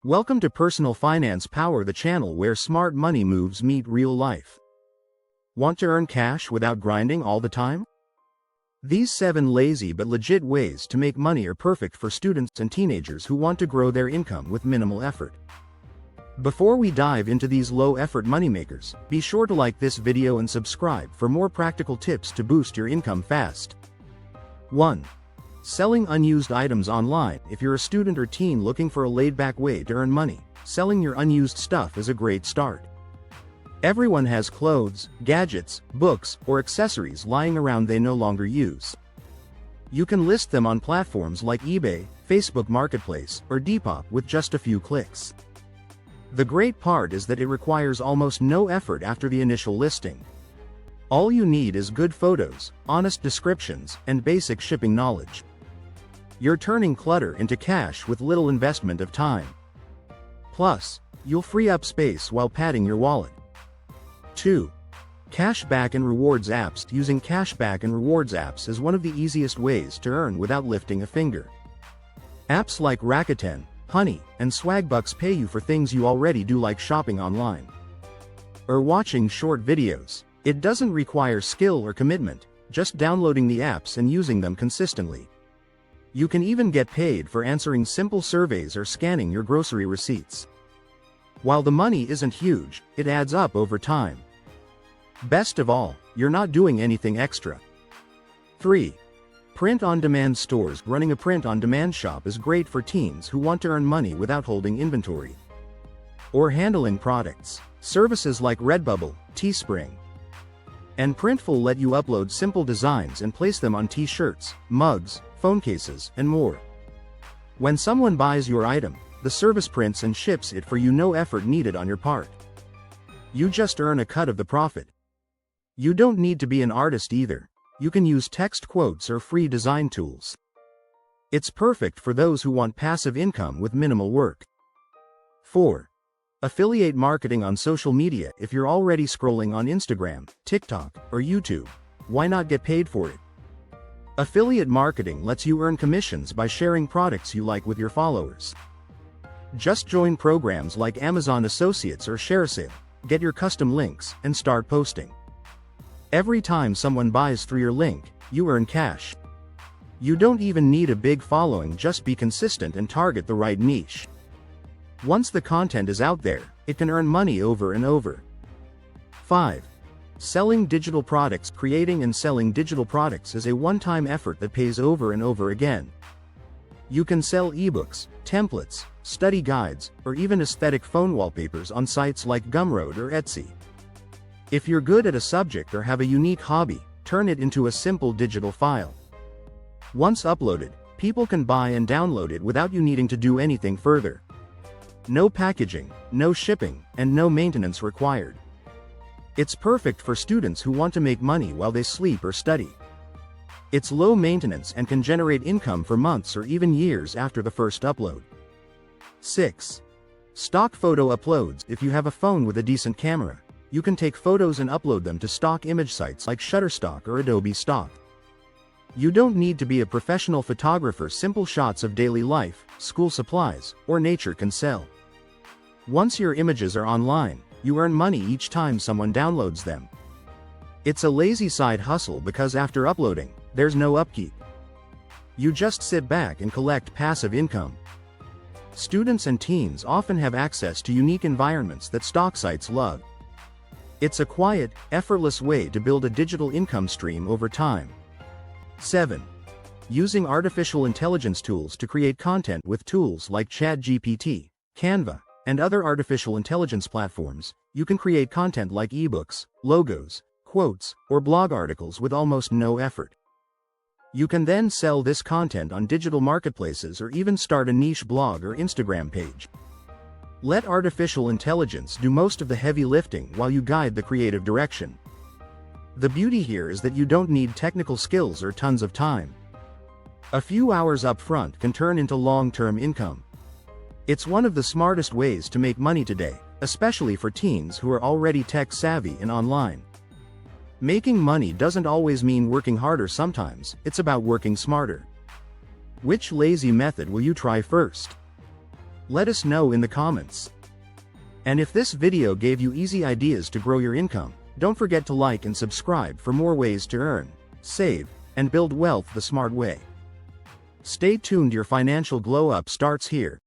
Welcome to Personal Finance Power, the channel where smart money moves meet real life. Want to earn cash without grinding all the time? These 7 lazy but legit ways to make money are perfect for students and teenagers who want to grow their income with minimal effort. Before we dive into these low-effort moneymakers, be sure to like this video and subscribe for more practical tips to boost your income fast. 1. Selling unused items online. If you're a student or teen looking for a laid-back way to earn money, selling your unused stuff is a great start. Everyone has clothes, gadgets, books, or accessories lying around they no longer use. You can list them on platforms like eBay, Facebook Marketplace, or Depop with just a few clicks. The great part is that it requires almost no effort after the initial listing. All you need is good photos, honest descriptions, and basic shipping knowledge. You're turning clutter into cash with little investment of time. Plus, you'll free up space while padding your wallet. 2. Cashback and rewards apps. Using cashback and rewards apps is one of the easiest ways to earn without lifting a finger. Apps like Rakuten, Honey, and Swagbucks pay you for things you already do, like shopping online or watching short videos. It doesn't require skill or commitment, just downloading the apps and using them consistently. You can even get paid for answering simple surveys or scanning your grocery receipts. While the money isn't huge, it adds up over time. Best of all, you're not doing anything extra. 3. Print-on-demand stores. Running a print-on-demand shop is great for teens who want to earn money without holding inventory or handling products. Services like Redbubble, Teespring, and Printful let you upload simple designs and place them on t-shirts, mugs, phone cases, and more. When someone buys your item, the service prints and ships it for you, no effort needed on your part. You just earn a cut of the profit. You don't need to be an artist either. You can use text quotes or free design tools. It's perfect for those who want passive income with minimal work. 4. Affiliate marketing on social media. If you're already scrolling on Instagram, TikTok, or YouTube, why not get paid for it? Affiliate marketing lets you earn commissions by sharing products you like with your followers. Just join programs like Amazon Associates or ShareSale, get your custom links, and start posting. Every time someone buys through your link, you earn cash. You don't even need a big following, just be consistent and target the right niche. Once the content is out there, it can earn money over and over. 5. Selling digital products. Creating and selling digital products is a one-time effort that pays over and over again. You can sell ebooks, templates, study guides, or even aesthetic phone wallpapers on sites like Gumroad or Etsy. If you're good at a subject or have a unique hobby, turn it into a simple digital file. Once uploaded, people can buy and download it without you needing to do anything further. No packaging, no shipping, and no maintenance required. It's perfect for students who want to make money while they sleep or study. It's low maintenance and can generate income for months or even years after the first upload. 6. Stock photo uploads. If you have a phone with a decent camera, you can take photos and upload them to stock image sites like Shutterstock or Adobe Stock. You don't need to be a professional photographer. Simple shots of daily life, school supplies, or nature can sell. Once your images are online, you earn money each time someone downloads them. It's a lazy side hustle because after uploading, there's no upkeep. You just sit back and collect passive income. Students and teens often have access to unique environments that stock sites love. It's a quiet, effortless way to build a digital income stream over time. 7. Using artificial intelligence tools to create content. With tools like ChatGPT, Canva, and other artificial intelligence platforms, you can create content like ebooks, logos, quotes, or blog articles with almost no effort. You can then sell this content on digital marketplaces or even start a niche blog or Instagram page. Let artificial intelligence do most of the heavy lifting while you guide the creative direction. The beauty here is that you don't need technical skills or tons of time. A few hours up front can turn into long-term income. It's one of the smartest ways to make money today, especially for teens who are already tech-savvy and online. Making money doesn't always mean working harder. Sometimes it's about working smarter. Which lazy method will you try first? Let us know in the comments. And if this video gave you easy ideas to grow your income, don't forget to like and subscribe for more ways to earn, save, and build wealth the smart way. Stay tuned, your financial glow up starts here.